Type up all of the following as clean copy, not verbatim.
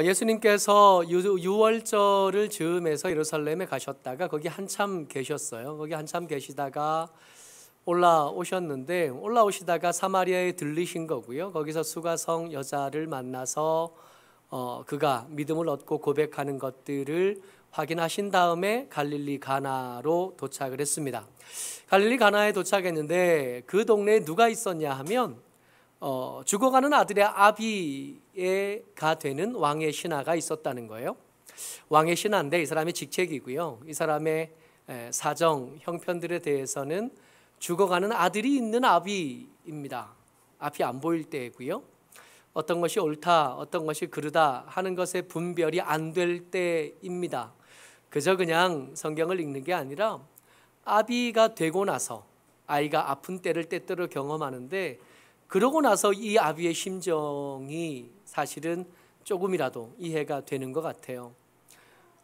예수님께서 유월절을 즈음해서 예루살렘에 가셨다가 거기 한참 계셨어요. 거기 한참 계시다가 올라오시다가 사마리아에 들리신 거고요. 거기서 수가성 여자를 만나서 그가 믿음을 얻고 고백하는 것들을 확인하신 다음에 갈릴리 가나로 도착을 했습니다. 갈릴리 가나에 도착했는데 그 동네에 누가 있었냐 하면 죽어가는 아들의 아비가 되는 왕의 신하가 있었다는 거예요. 왕의 신하인데 이 사람의 직책이고요. 이 사람의 사정, 형편들에 대해서는 죽어가는 아들이 있는 아비입니다. 앞이 안 보일 때고요. 어떤 것이 옳다, 어떤 것이 그르다 하는 것에 분별이 안 될 때입니다. 그저 그냥 성경을 읽는 게 아니라 아비가 되고 나서 아이가 아픈 때를 때때로 경험하는데 그러고 나서 이 아비의 심정이 사실은 조금이라도 이해가 되는 것 같아요.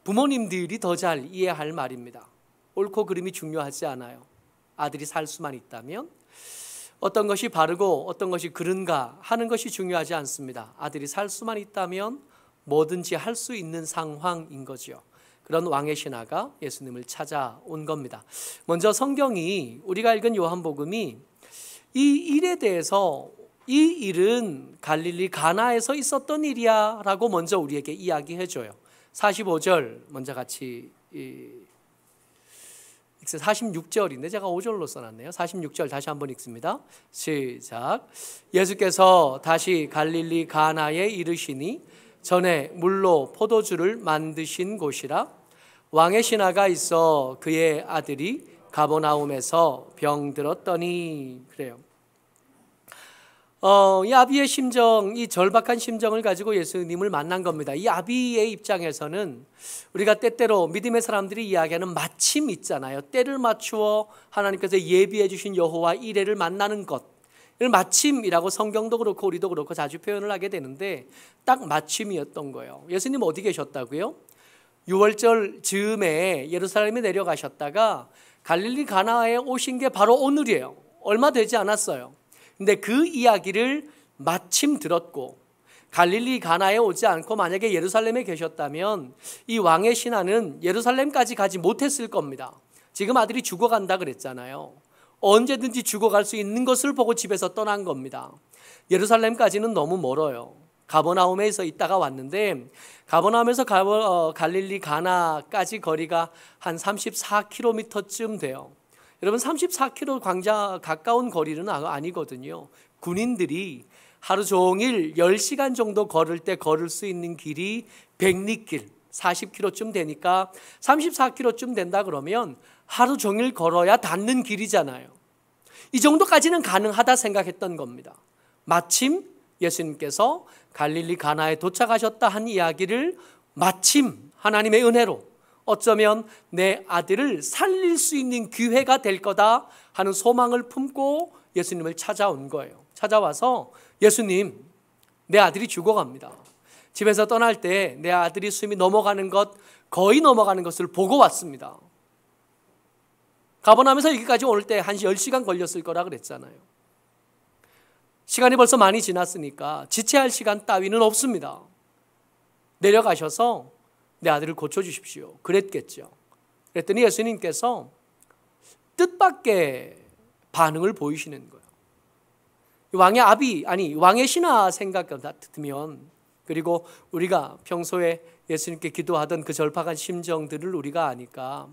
부모님들이 더 잘 이해할 말입니다. 옳고 그름이 중요하지 않아요. 아들이 살 수만 있다면 어떤 것이 바르고 어떤 것이 그른가 하는 것이 중요하지 않습니다. 아들이 살 수만 있다면 뭐든지 할 수 있는 상황인 거죠. 그런 왕의 신하가 예수님을 찾아온 겁니다. 먼저 성경이 우리가 읽은 요한복음이 이 일에 대해서 이 일은 갈릴리 가나에서 있었던 일이야 라고 먼저 우리에게 이야기해줘요. 45절 먼저 같이 46절인데 제가 5절로 써놨네요. 46절 다시 한번 읽습니다. 시작. 예수께서 다시 갈릴리 가나에 이르시니 전에 물로 포도주를 만드신 곳이라. 왕의 신하가 있어 그의 아들이 가버나움에서 병들었더니. 그래요. 이 아비의 심정, 이 절박한 심정을 가지고 예수님을 만난 겁니다. 이 아비의 입장에서는 우리가 때때로 믿음의 사람들이 이야기하는 마침 있잖아요. 때를 맞추어 하나님께서 예비해 주신 여호와 이레를 만나는 것, 이걸 마침이라고 성경도 그렇고 우리도 그렇고 자주 표현을 하게 되는데 딱 마침이었던 거예요. 예수님 어디 계셨다고요? 유월절 즈음에 예루살렘에 내려가셨다가 갈릴리 가나에 오신 게 바로 오늘이에요. 얼마 되지 않았어요. 근데 그 이야기를 마침 들었고 갈릴리 가나에 오지 않고 만약에 예루살렘에 계셨다면 이 왕의 신하는 예루살렘까지 가지 못했을 겁니다. 지금 아들이 죽어간다 그랬잖아요. 언제든지 죽어갈 수 있는 것을 보고 집에서 떠난 겁니다. 예루살렘까지는 너무 멀어요. 가버나움에서 있다가 왔는데 가버나움에서 갈릴리 가나까지 거리가 한 34km쯤 돼요. 여러분 34km 가까운 거리는 아니거든요. 군인들이 하루 종일 10시간 정도 걸을 때 걸을 수 있는 길이 백리길 40km쯤 되니까 34km쯤 된다 그러면 하루 종일 걸어야 닿는 길이잖아요. 이 정도까지는 가능하다 생각했던 겁니다. 마침 예수님께서 갈릴리 가나에 도착하셨다 한 이야기를 마침 하나님의 은혜로 어쩌면 내 아들을 살릴 수 있는 기회가 될 거다 하는 소망을 품고 예수님을 찾아온 거예요. 찾아와서 예수님, 내 아들이 죽어갑니다. 집에서 떠날 때 내 아들이 숨이 거의 넘어가는 것을 보고 왔습니다. 가버나움에서 여기까지 올 때 한 10시간 걸렸을 거라 그랬잖아요. 시간이 벌써 많이 지났으니까 지체할 시간 따위는 없습니다. 내려가셔서 내 아들을 고쳐주십시오. 그랬겠죠. 그랬더니 예수님께서 뜻밖의 반응을 보이시는 거예요. 왕의 신하 생각 같으면, 그리고 우리가 평소에 예수님께 기도하던 그 절박한 심정들을 우리가 아니까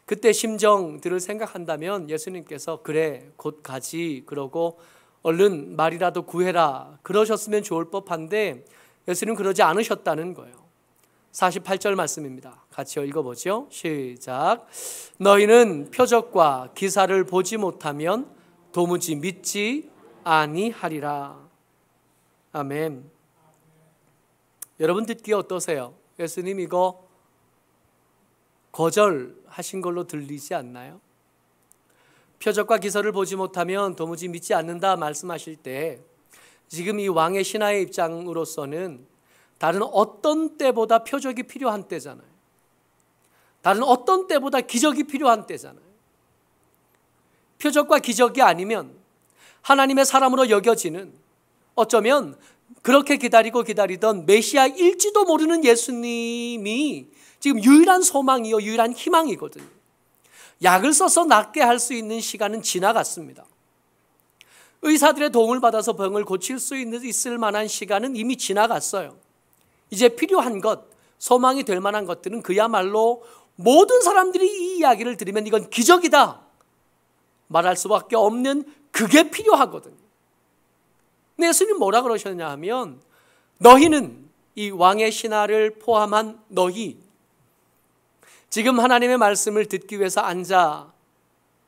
그때 심정들을 생각한다면 예수님께서 그래 곧 가지 그러고 얼른 말이라도 구해라 그러셨으면 좋을 법한데 예수님은 그러지 않으셨다는 거예요. 48절 말씀입니다. 같이 읽어보죠. 시작. 너희는 표적과 기사를 보지 못하면 도무지 믿지 아니하리라. 아멘. 여러분 듣기에 어떠세요? 예수님 이거 거절하신 걸로 들리지 않나요? 표적과 기사를 보지 못하면 도무지 믿지 않는다 말씀하실 때 지금 이 왕의 신하의 입장으로서는 다른 어떤 때보다 표적이 필요한 때잖아요. 다른 어떤 때보다 기적이 필요한 때잖아요. 표적과 기적이 아니면 하나님의 사람으로 여겨지는, 어쩌면 그렇게 기다리고 기다리던 메시아일지도 모르는 예수님이 지금 유일한 소망이요, 유일한 희망이거든요. 약을 써서 낫게 할 수 있는 시간은 지나갔습니다. 의사들의 도움을 받아서 병을 고칠 수 있을 만한 시간은 이미 지나갔어요. 이제 필요한 것, 소망이 될 만한 것들은 그야말로 모든 사람들이 이 이야기를 들으면 이건 기적이다 말할 수밖에 없는 그게 필요하거든요. 근데 예수님 뭐라 그러셨냐 하면 너희는, 이 왕의 신하를 포함한 너희, 지금 하나님의 말씀을 듣기 위해서 앉아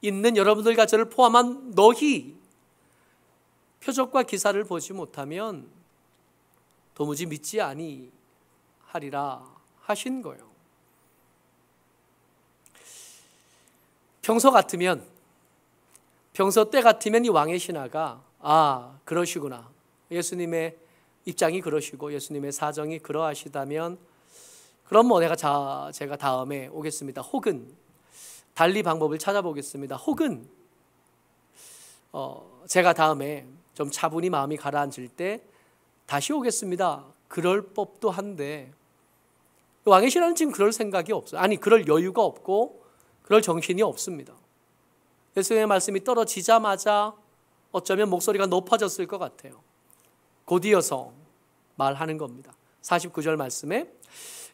있는 여러분들과 저를 포함한 너희, 표적과 기사를 보지 못하면 도무지 믿지 아니하리라 하신 거예요. 평소 때 같으면 이 왕의 신하가 그러시구나, 예수님의 입장이 그러시고 예수님의 사정이 그러하시다면 그럼 뭐 제가 다음에 오겠습니다. 혹은 달리 방법을 찾아보겠습니다. 혹은 제가 다음에 좀 차분히 마음이 가라앉을 때 다시 오겠습니다. 그럴 법도 한데 왕의 신하는 지금 그럴 생각이 없어요. 아니, 그럴 여유가 없고 그럴 정신이 없습니다. 예수님의 말씀이 떨어지자마자 어쩌면 목소리가 높아졌을 것 같아요. 곧이어서 말하는 겁니다. 49절 말씀에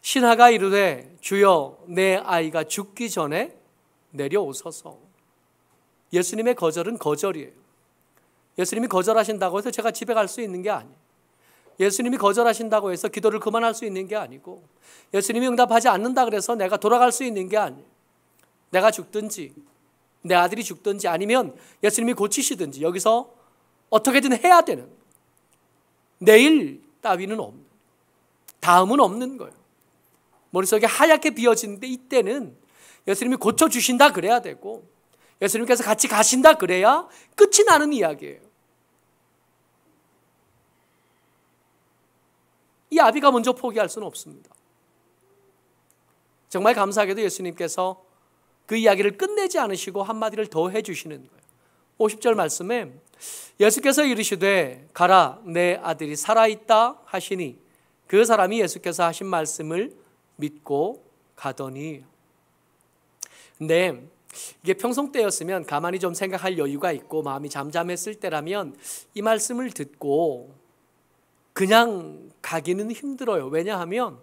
신하가 이르되 주여 내 아이가 죽기 전에 내려오소서. 예수님의 거절은 거절이에요. 예수님이 거절하신다고 해서 제가 집에 갈 수 있는 게 아니에요. 예수님이 거절하신다고 해서 기도를 그만할 수 있는 게 아니고, 예수님이 응답하지 않는다 그래서 내가 돌아갈 수 있는 게 아니에요. 내가 죽든지 내 아들이 죽든지 아니면 예수님이 고치시든지 여기서 어떻게든 해야 되는, 내일 따위는 없는, 다음은 없는 거예요. 머릿속에 하얗게 비어지는데 이때는 예수님이 고쳐주신다 그래야 되고 예수님께서 같이 가신다 그래야 끝이 나는 이야기예요. 이 아비가 먼저 포기할 수는 없습니다. 정말 감사하게도 예수님께서 그 이야기를 끝내지 않으시고 한마디를 더 해주시는 거예요. 50절 말씀에 예수께서 이르시되 가라 내 아들이 살아있다 하시니 그 사람이 예수께서 하신 말씀을 믿고 가더니. 근데 이게 평소 때였으면 가만히 좀 생각할 여유가 있고 마음이 잠잠했을 때라면 이 말씀을 듣고 그냥 가기는 힘들어요. 왜냐하면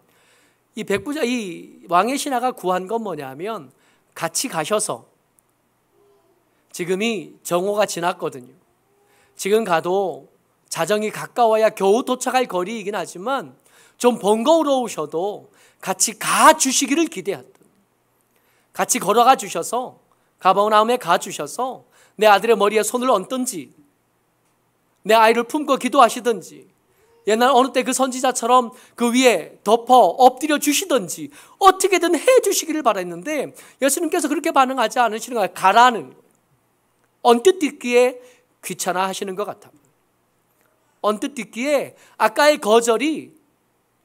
이 왕의 신하가 구한 건 뭐냐면 같이 가셔서, 지금이 정오가 지났거든요. 지금 가도 자정이 가까워야 겨우 도착할 거리이긴 하지만 좀 번거로우셔도 같이 가 주시기를 기대했던, 같이 걸어가 주셔서 가버나움에 가 주셔서 내 아들의 머리에 손을 얹든지 내 아이를 품고 기도하시든지 옛날 어느 때 그 선지자처럼 그 위에 덮어 엎드려 주시든지 어떻게든 해 주시기를 바랬는데 예수님께서 그렇게 반응하지 않으시는 거예요. 가라는 거예요. 언뜻 듣기에 귀찮아 하시는 것 같아요. 언뜻 듣기에 아까의 거절이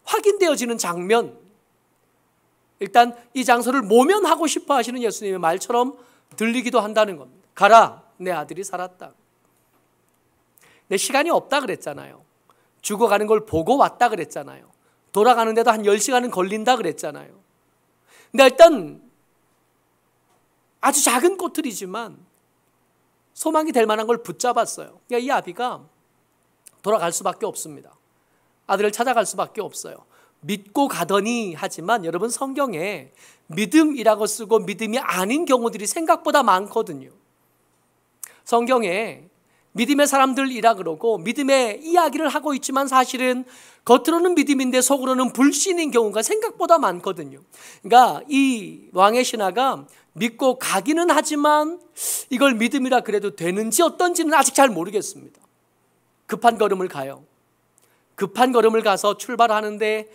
확인되어지는 장면, 일단 이 장소를 모면하고 싶어 하시는 예수님의 말처럼 들리기도 한다는 겁니다. 가라, 내 아들이 살았다. 내 시간이 없다 그랬잖아요. 죽어가는 걸 보고 왔다 그랬잖아요. 돌아가는데도 한 10시간은 걸린다 그랬잖아요. 근데 일단 아주 작은 꼬투리지만 소망이 될 만한 걸 붙잡았어요. 그러니까 이 아비가 돌아갈 수밖에 없습니다. 아들을 찾아갈 수밖에 없어요. 믿고 가더니 하지만 여러분, 성경에 믿음이라고 쓰고 믿음이 아닌 경우들이 생각보다 많거든요. 성경에 믿음의 사람들이라 그러고 믿음의 이야기를 하고 있지만 사실은 겉으로는 믿음인데 속으로는 불신인 경우가 생각보다 많거든요. 그러니까 이 왕의 신하가 믿고 가기는 하지만 이걸 믿음이라 그래도 되는지 어떤지는 아직 잘 모르겠습니다. 급한 걸음을 가요. 급한 걸음을 가서 출발하는데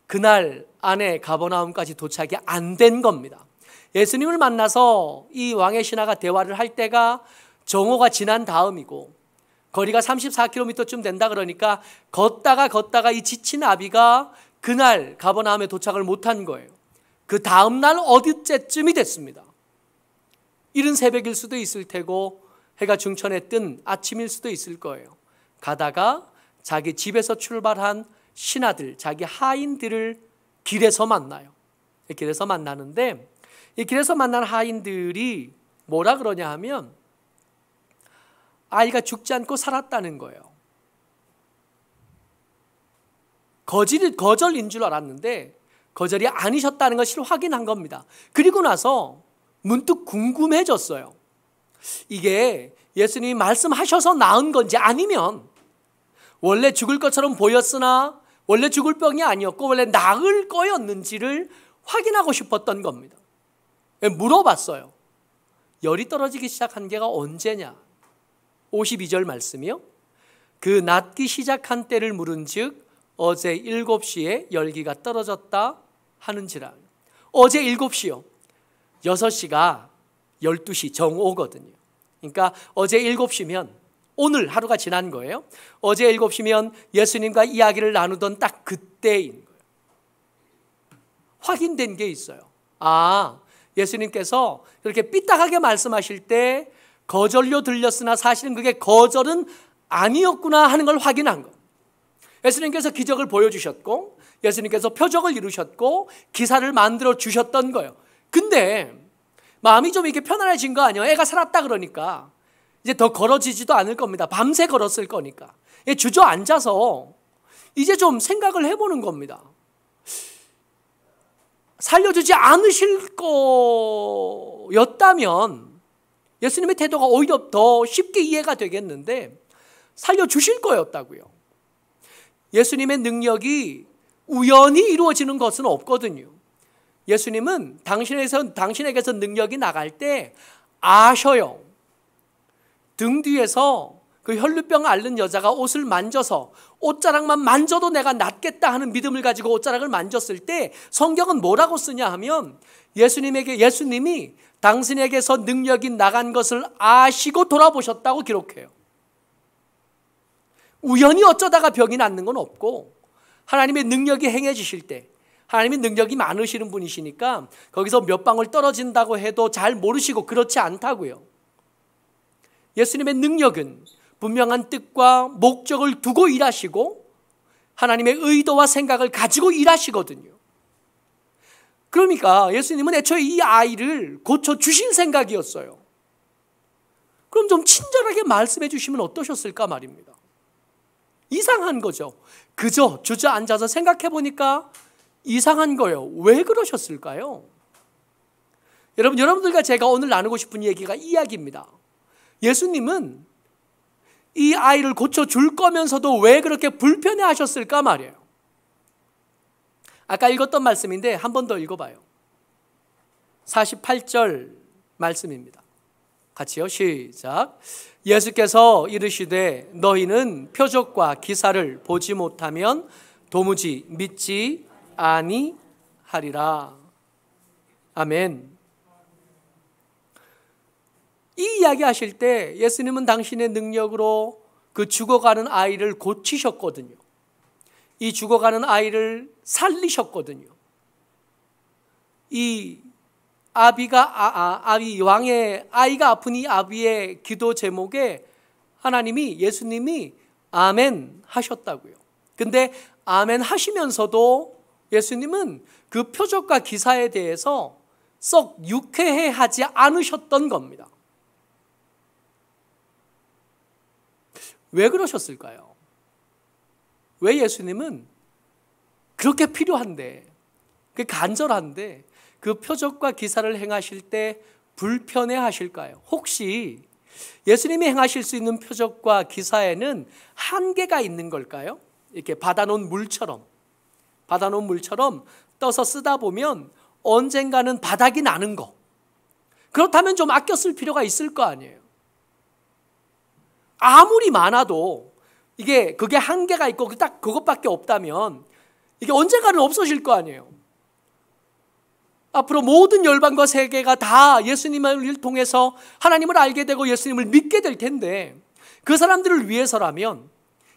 그날 안에 가버나움까지 도착이 안 된 겁니다. 예수님을 만나서 이 왕의 신하가 대화를 할 때가 정오가 지난 다음이고 거리가 34km쯤 된다 그러니까 걷다가 이 지친 아비가 그날 가버나움에 도착을 못한 거예요. 그 다음날 어디쯤이 됐습니다. 이른 새벽일 수도 있을 테고 해가 중천에 뜬 아침일 수도 있을 거예요. 가다가 자기 집에서 출발한 신하들, 자기 하인들을 길에서 만나요. 길에서 만나는데 이 길에서 만난 하인들이 뭐라 그러냐 하면 아이가 죽지 않고 살았다는 거예요. 거절인 줄 알았는데 거절이 아니셨다는 것을 확인한 겁니다. 그리고 나서 문득 궁금해졌어요. 이게 예수님이 말씀하셔서 나은 건지 아니면 원래 죽을 것처럼 보였으나 원래 죽을 병이 아니었고 원래 나을 거였는지를 확인하고 싶었던 겁니다. 물어봤어요. 열이 떨어지기 시작한 게가 언제냐? 52절 말씀이요. 그 낫기 시작한 때를 물은즉 어제 7시에 열기가 떨어졌다 하는지라. 어제 7시요. 6시가 12시 정오거든요. 그러니까 어제 7시면 오늘 하루가 지난 거예요. 어제 7시면 예수님과 이야기를 나누던 딱 그때인 거예요. 확인된 게 있어요. 아, 예수님께서 그렇게 삐딱하게 말씀하실 때 거절로 들렸으나 사실은 그게 거절은 아니었구나 하는 걸 확인한 거. 예수님께서 기적을 보여주셨고 예수님께서 표적을 이루셨고 기사를 만들어 주셨던 거예요. 근데 마음이 좀 이렇게 편안해진 거 아니에요? 애가 살았다 그러니까 이제 더 걸어지지도 않을 겁니다. 밤새 걸었을 거니까. 주저앉아서 이제 좀 생각을 해보는 겁니다. 살려주지 않으실 거였다면 예수님의 태도가 오히려 더 쉽게 이해가 되겠는데 살려주실 거였다고요. 예수님의 능력이 우연히 이루어지는 것은 없거든요. 예수님은 당신에게서 능력이 나갈 때 아셔요. 등 뒤에서 그 혈루병 앓는 여자가 옷을 만져서 옷자락만 만져도 내가 낫겠다 하는 믿음을 가지고 옷자락을 만졌을 때 성경은 뭐라고 쓰냐 하면 예수님이 당신에게서 능력이 나간 것을 아시고 돌아보셨다고 기록해요. 우연히 어쩌다가 병이 낫는 건 없고 하나님의 능력이 행해지실 때 하나님의 능력이 많으시는 분이시니까 거기서 몇 방울 떨어진다고 해도 잘 모르시고 그렇지 않다고요. 예수님의 능력은 분명한 뜻과 목적을 두고 일하시고 하나님의 의도와 생각을 가지고 일하시거든요. 그러니까 예수님은 애초에 이 아이를 고쳐주실 생각이었어요. 그럼 좀 친절하게 말씀해 주시면 어떠셨을까 말입니다. 이상한 거죠. 그저 주저앉아서 생각해 보니까 이상한 거예요. 왜 그러셨을까요? 여러분들과 제가 오늘 나누고 싶은 얘기가 이 이야기입니다. 예수님은 이 아이를 고쳐줄 거면서도 왜 그렇게 불편해 하셨을까 말이에요. 아까 읽었던 말씀인데 한 번 더 읽어봐요. 48절 말씀입니다. 같이요. 시작. 예수께서 이르시되 너희는 표적과 기사를 보지 못하면 도무지 믿지 아니하리라. 아멘. 이 이야기 하실 때 예수님은 당신의 능력으로 그 죽어가는 아이를 고치셨거든요. 이 죽어가는 아이를 살리셨거든요. 이 왕의 아이가 아픈 이 아비의 기도 제목에 예수님이 아멘 하셨다고요. 근데 아멘 하시면서도 예수님은 그 표적과 기사에 대해서 썩 유쾌해 하지 않으셨던 겁니다. 왜 그러셨을까요? 왜 예수님은 그렇게 필요한데, 간절한데 그 표적과 기사를 행하실 때 불편해 하실까요? 혹시 예수님이 행하실 수 있는 표적과 기사에는 한계가 있는 걸까요? 이렇게 받아놓은 물처럼 떠서 쓰다 보면 언젠가는 바닥이 나는 거. 그렇다면 좀 아껴 쓸 필요가 있을 거 아니에요. 아무리 많아도 그게 한계가 있고 딱 그것밖에 없다면 이게 언젠가는 없어질 거 아니에요. 앞으로 모든 열방과 세계가 다 예수님을 통해서 하나님을 알게 되고 예수님을 믿게 될 텐데 그 사람들을 위해서라면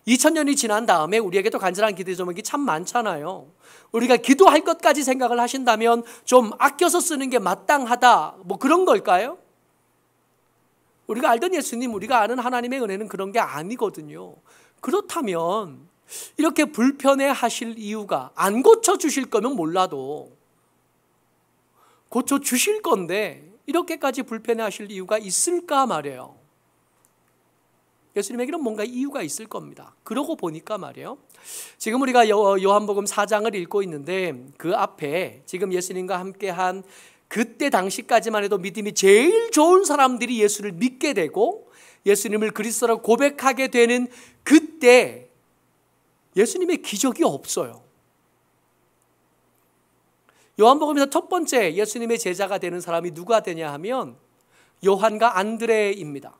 2000년이 지난 다음에 우리에게도 간절한 기대 제목이 참 많잖아요. 우리가 기도할 것까지 생각을 하신다면 좀 아껴서 쓰는 게 마땅하다, 그런 걸까요? 우리가 알던 예수님, 우리가 아는 하나님의 은혜는 그런 게 아니거든요. 그렇다면 이렇게 불편해 하실 이유가, 안 고쳐주실 거면 몰라도 고쳐주실 건데 이렇게까지 불편해 하실 이유가 있을까 말이에요. 예수님에게는 뭔가 이유가 있을 겁니다. 그러고 보니까 말이에요, 지금 우리가 요한복음 4장을 읽고 있는데 그 앞에 지금 예수님과 함께한 그때 당시까지만 해도 믿음이 제일 좋은 사람들이 예수를 믿게 되고 예수님을 그리스도라고 고백하게 되는 그때 예수님의 기적이 없어요. 요한복음에서 첫 번째 예수님의 제자가 되는 사람이 누가 되냐 하면 요한과 안드레입니다.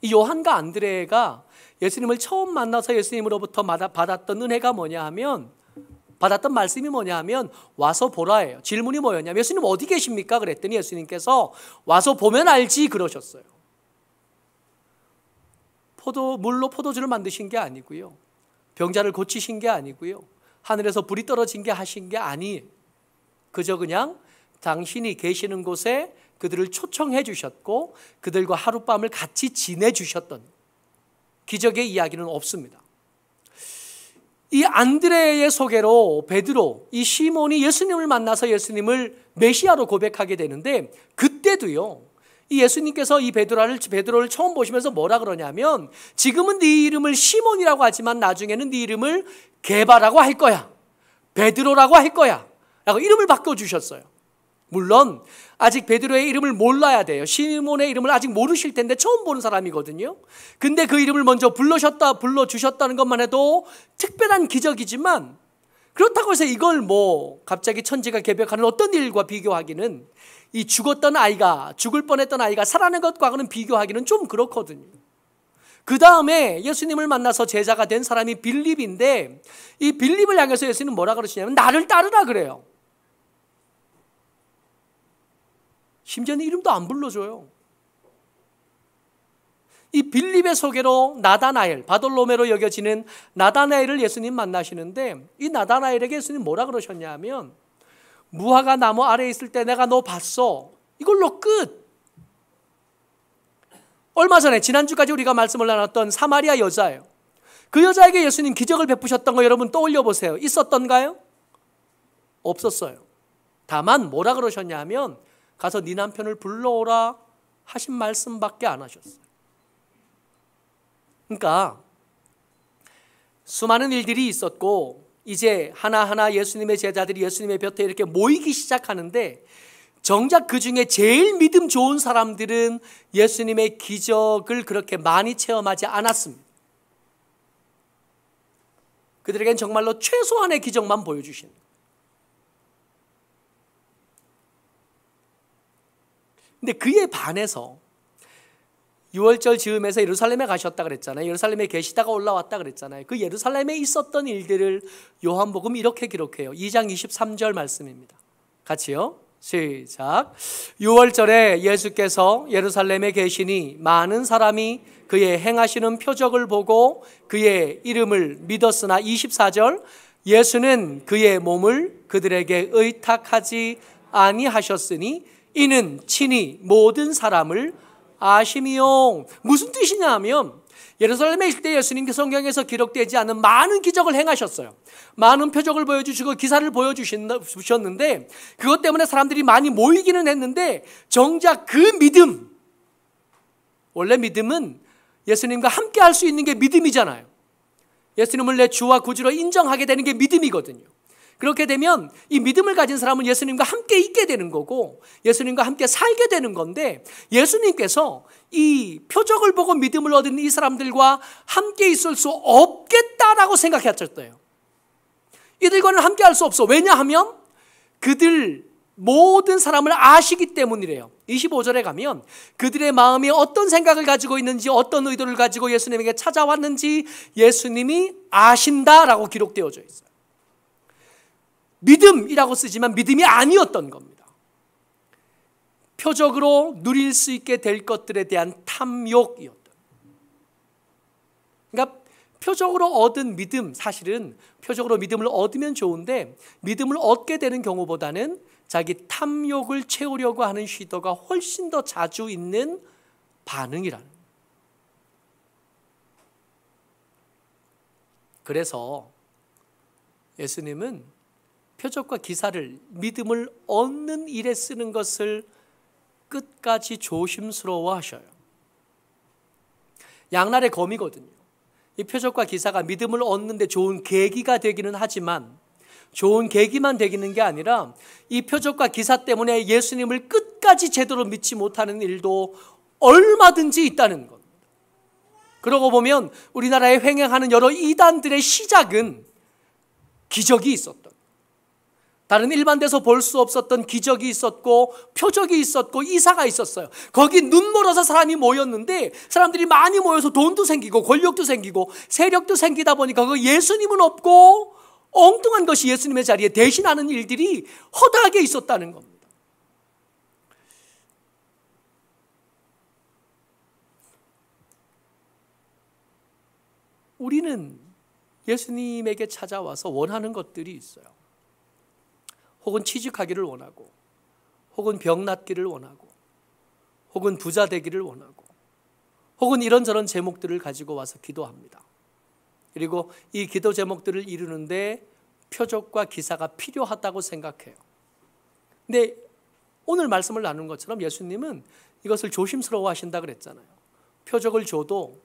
이 요한과 안드레가 예수님을 처음 만나서 예수님으로부터 받았던 은혜가 뭐냐 하면, 받았던 말씀이 뭐냐 하면 와서 보라예요. 질문이 뭐였냐면 예수님 어디 계십니까? 그랬더니 예수님께서 와서 보면 알지 그러셨어요. 물로 포도주를 만드신 게 아니고요, 병자를 고치신 게 아니고요, 하늘에서 불이 떨어진 게 하신 게 아니에요. 그저 그냥 당신이 계시는 곳에 그들을 초청해 주셨고 그들과 하룻밤을 같이 지내주셨던 기적의 이야기는 없습니다. 이 안드레의 소개로 베드로, 이 시몬이 예수님을 만나서 예수님을 메시아로 고백하게 되는데, 그때도요, 이 예수님께서 이 베드로를 처음 보시면서 뭐라 그러냐면 지금은 네 이름을 시몬이라고 하지만 나중에는 네 이름을 게바라고 할 거야, 베드로라고 할 거야 라고 이름을 바꿔주셨어요. 물론 아직 베드로의 이름을 몰라야 돼요. 시몬의 이름을 아직 모르실 텐데 처음 보는 사람이거든요. 근데 그 이름을 먼저 불러주셨다는 것만 해도 특별한 기적이지만, 그렇다고 해서 이걸 갑자기 천지가 개벽하는 어떤 일과 비교하기는, 이 죽을 뻔했던 아이가 살아난 것과는 비교하기는 좀 그렇거든요. 그 다음에 예수님을 만나서 제자가 된 사람이 빌립인데, 이 빌립을 향해서 예수님은 뭐라 그러시냐면 나를 따르라 그래요. 심지어는 이름도 안 불러줘요. 이 빌립의 소개로 나다나엘, 바돌로메로 여겨지는 나다나엘을 예수님 만나시는데, 이 나다나엘에게 예수님 뭐라 그러셨냐 하면 무화과 나무 아래에 있을 때 내가 너 봤어, 이걸로 끝. 얼마 전에 지난주까지 우리가 말씀을 나눴던 사마리아 여자예요. 그 여자에게 예수님 기적을 베푸셨던 거 여러분 떠올려 보세요. 있었던가요? 없었어요. 다만 뭐라 그러셨냐 하면 가서 네 남편을 불러오라 하신 말씀밖에 안 하셨어요. 그러니까 수많은 일들이 있었고 이제 하나하나 예수님의 제자들이 예수님의 곁에 이렇게 모이기 시작하는데, 정작 그 중에 제일 믿음 좋은 사람들은 예수님의 기적을 그렇게 많이 체험하지 않았습니다. 그들에겐 정말로 최소한의 기적만 보여주신. 근데 그에 반해서 6월절 즈음에서 예루살렘에 가셨다 그랬잖아요. 예루살렘에 계시다가 올라왔다 그랬잖아요. 그 예루살렘에 있었던 일들을 요한복음 이렇게 기록해요. 2장 23절 말씀입니다. 같이요. 시작. 6월절에 예수께서 예루살렘에 계시니 많은 사람이 그의 행하시는 표적을 보고 그의 이름을 믿었으나, 24절, 예수는 그의 몸을 그들에게 의탁하지 아니하셨으니 이는 친히 모든 사람을 아심이요. 무슨 뜻이냐 하면 예루살렘에 있을 때 예수님께서 성경에서 기록되지 않은 많은 기적을 행하셨어요. 많은 표적을 보여주시고 기사를 보여주셨는데 그것 때문에 사람들이 많이 모이기는 했는데, 정작 그 믿음, 원래 믿음은 예수님과 함께 할 수 있는 게 믿음이잖아요. 예수님을 내 주와 구주로 인정하게 되는 게 믿음이거든요. 그렇게 되면 이 믿음을 가진 사람은 예수님과 함께 있게 되는 거고 예수님과 함께 살게 되는 건데, 예수님께서 이 표적을 보고 믿음을 얻은 이 사람들과 함께 있을 수 없겠다라고 생각하셨대요. 이들과는 함께 할 수 없어. 왜냐하면 그들 모든 사람을 아시기 때문이래요. 25절에 가면 그들의 마음이 어떤 생각을 가지고 있는지, 어떤 의도를 가지고 예수님에게 찾아왔는지 예수님이 아신다라고 기록되어져 있어요. 믿음이라고 쓰지만 믿음이 아니었던 겁니다. 표적으로 누릴 수 있게 될 것들에 대한 탐욕이었던. 그러니까 표적으로 얻은 믿음, 사실은 표적으로 믿음을 얻으면 좋은데 믿음을 얻게 되는 경우보다는 자기 탐욕을 채우려고 하는 시도가 훨씬 더 자주 있는 반응이라는. 그래서 예수님은 표적과 기사를 믿음을 얻는 일에 쓰는 것을 끝까지 조심스러워 하셔요. 양날의 검이거든요. 이 표적과 기사가 믿음을 얻는 데 좋은 계기가 되기는 하지만 좋은 계기만 되기는 게 아니라 이 표적과 기사 때문에 예수님을 끝까지 제대로 믿지 못하는 일도 얼마든지 있다는 겁니다. 그러고 보면 우리나라에 횡행하는 여러 이단들의 시작은 기적이 있었던, 다른 일반 데서 볼 수 없었던 기적이 있었고 표적이 있었고 이사가 있었어요. 거기 눈 멀어서 사람이 모였는데 사람들이 많이 모여서 돈도 생기고 권력도 생기고 세력도 생기다 보니까 그 예수님은 없고 엉뚱한 것이 예수님의 자리에 대신하는 일들이 허다하게 있었다는 겁니다. 우리는 예수님에게 찾아와서 원하는 것들이 있어요. 혹은 취직하기를 원하고, 혹은 병 낫기를 원하고, 혹은 부자 되기를 원하고, 혹은 이런저런 제목들을 가지고 와서 기도합니다. 그리고 이 기도 제목들을 이루는데 표적과 기사가 필요하다고 생각해요. 근데 오늘 말씀을 나눈 것처럼 예수님은 이것을 조심스러워 하신다 그랬잖아요. 표적을 줘도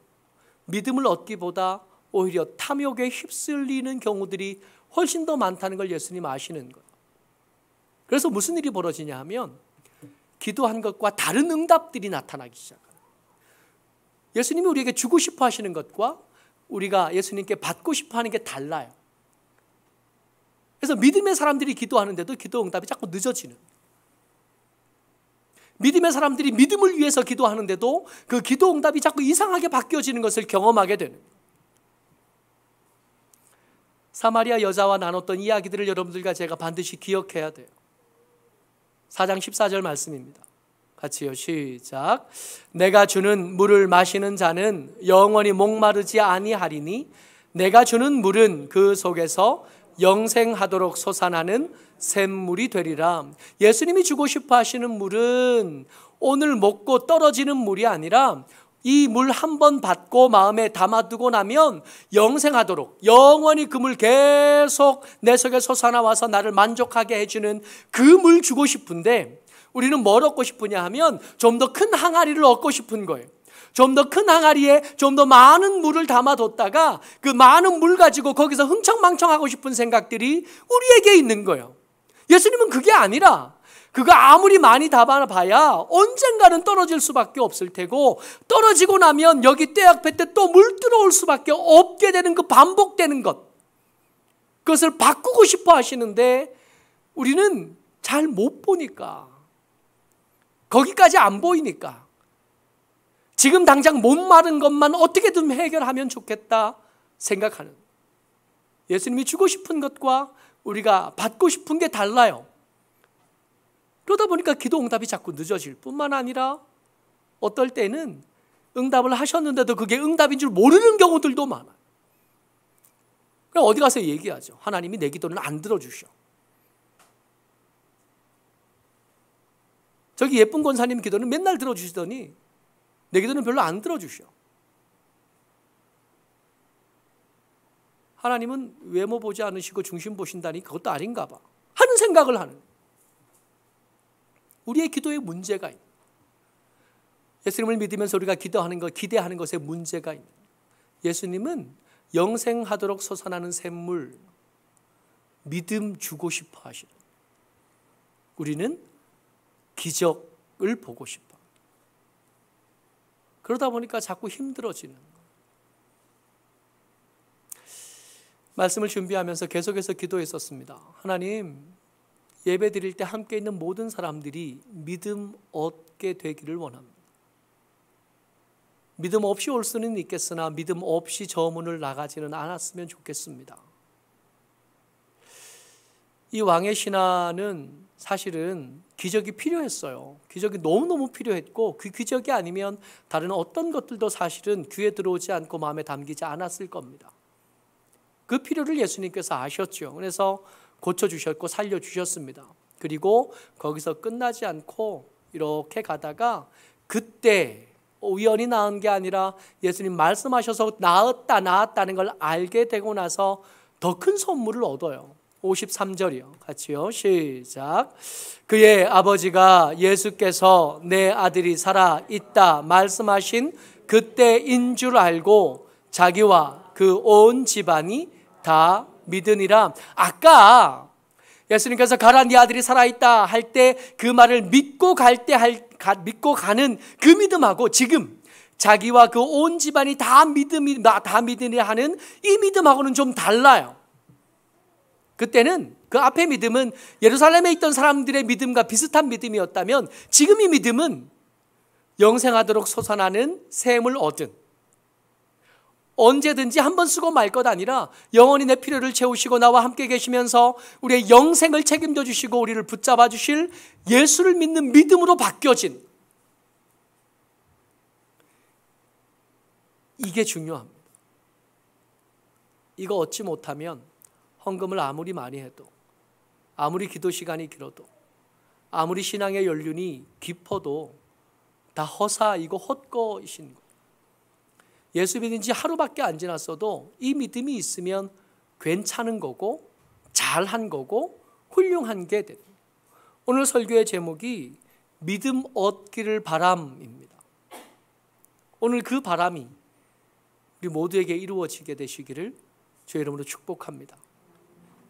믿음을 얻기보다 오히려 탐욕에 휩쓸리는 경우들이 훨씬 더 많다는 걸 예수님 아시는 거예요. 그래서 무슨 일이 벌어지냐 하면 기도한 것과 다른 응답들이 나타나기 시작해요. 예수님이 우리에게 주고 싶어 하시는 것과 우리가 예수님께 받고 싶어 하는 게 달라요. 그래서 믿음의 사람들이 기도하는데도 기도 응답이 자꾸 늦어지는, 믿음의 사람들이 믿음을 위해서 기도하는데도 그 기도 응답이 자꾸 이상하게 바뀌어지는 것을 경험하게 되는, 사마리아 여자와 나눴던 이야기들을 여러분들과 제가 반드시 기억해야 돼요. 4장 14절 말씀입니다. 같이요, 시작. 내가 주는 물을 마시는 자는 영원히 목마르지 아니하리니 내가 주는 물은 그 속에서 영생하도록 솟아나는 샘물이 되리라. 예수님이 주고 싶어 하시는 물은 오늘 먹고 떨어지는 물이 아니라 이 물 한 번 받고 마음에 담아두고 나면 영생하도록, 영원히 그 물 계속 내 속에 솟아나와서 나를 만족하게 해주는 그 물 주고 싶은데, 우리는 뭘 얻고 싶으냐 하면 좀 더 큰 항아리를 얻고 싶은 거예요. 좀 더 큰 항아리에 좀 더 많은 물을 담아뒀다가 그 많은 물 가지고 거기서 흥청망청하고 싶은 생각들이 우리에게 있는 거예요. 예수님은 그게 아니라, 그거 아무리 많이 담아봐야 언젠가는 떨어질 수밖에 없을 테고, 떨어지고 나면 여기 떼약볕 때 또 물 들어올 수밖에 없게 되는 그 반복되는 것, 그것을 바꾸고 싶어 하시는데 우리는 잘 못 보니까, 거기까지 안 보이니까 지금 당장 못 마른 것만 어떻게든 해결하면 좋겠다 생각하는, 예수님이 주고 싶은 것과 우리가 받고 싶은 게 달라요. 그러다 보니까 기도 응답이 자꾸 늦어질 뿐만 아니라 어떨 때는 응답을 하셨는데도 그게 응답인 줄 모르는 경우들도 많아요. 그럼 어디 가서 얘기하죠. 하나님이 내 기도는 안 들어주셔. 저기 예쁜 권사님 기도는 맨날 들어주시더니 내 기도는 별로 안 들어주셔. 하나님은 외모 보지 않으시고 중심 보신다니 그것도 아닌가 봐 하는 생각을 하는, 우리의 기도에 문제가 있는, 예수님을 믿으면서 우리가 기도하는 것, 기대하는 것에 문제가 있는, 예수님은 영생하도록 솟아나는 샘물, 믿음 주고 싶어 하시는, 우리는 기적을 보고 싶어. 그러다 보니까 자꾸 힘들어지는 거예요. 말씀을 준비하면서 계속해서 기도했었습니다. 하나님, 예배 드릴 때 함께 있는 모든 사람들이 믿음 얻게 되기를 원합니다. 믿음 없이 올 수는 있겠으나 믿음 없이 저 문을 나가지는 않았으면 좋겠습니다. 이 왕의 신하는 사실은 기적이 필요했어요. 기적이 너무너무 필요했고 그 기적이 아니면 다른 어떤 것들도 사실은 귀에 들어오지 않고 마음에 담기지 않았을 겁니다. 그 필요를 예수님께서 아셨죠. 그래서 고쳐주셨고 살려주셨습니다. 그리고 거기서 끝나지 않고 이렇게 가다가 그때 우연히 나은 게 아니라 예수님 말씀하셔서 나았다는 걸 알게 되고 나서 더 큰 선물을 얻어요. 53절이요. 같이요. 시작. 그의 아버지가 예수께서 내 아들이 살아 있다 말씀하신 그때인 줄 알고 자기와 그 온 집안이 다 믿으니라. 아까 예수님께서 가라 네 아들이 살아있다 할 때 그 말을 믿고 믿고 가는 그 믿음하고 지금 자기와 그 온 집안이 다 믿으니 하는 이 믿음하고는 좀 달라요. 그때는 그 앞의 믿음은 예루살렘에 있던 사람들의 믿음과 비슷한 믿음이었다면 지금 이 믿음은 영생하도록 솟아나는 샘을 얻은, 언제든지 한 번 쓰고 말 것 아니라 영원히 내 필요를 채우시고 나와 함께 계시면서 우리의 영생을 책임져 주시고 우리를 붙잡아 주실 예수를 믿는 믿음으로 바뀌어진, 이게 중요합니다. 이거 얻지 못하면 헌금을 아무리 많이 해도, 아무리 기도 시간이 길어도, 아무리 신앙의 연륜이 깊어도 다 허사이고 헛것이신 거예요. 예수 믿은 지 하루밖에 안 지났어도 이 믿음이 있으면 괜찮은 거고 잘한 거고 훌륭한 게 됩니다. 오늘 설교의 제목이 믿음 얻기를 바람입니다. 오늘 그 바람이 우리 모두에게 이루어지게 되시기를 주의 이름으로 축복합니다.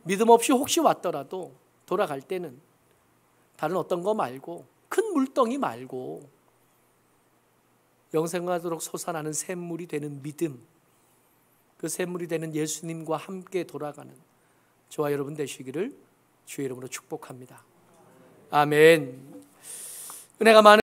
믿음 없이 혹시 왔더라도 돌아갈 때는 다른 어떤 거 말고, 큰 물덩이 말고 영생하도록 솟아나는 샘물이 되는 믿음, 그 샘물이 되는 예수님과 함께 돌아가는 저와 여러분 되시기를 주의 이름으로 축복합니다. 아멘. 은혜가 많은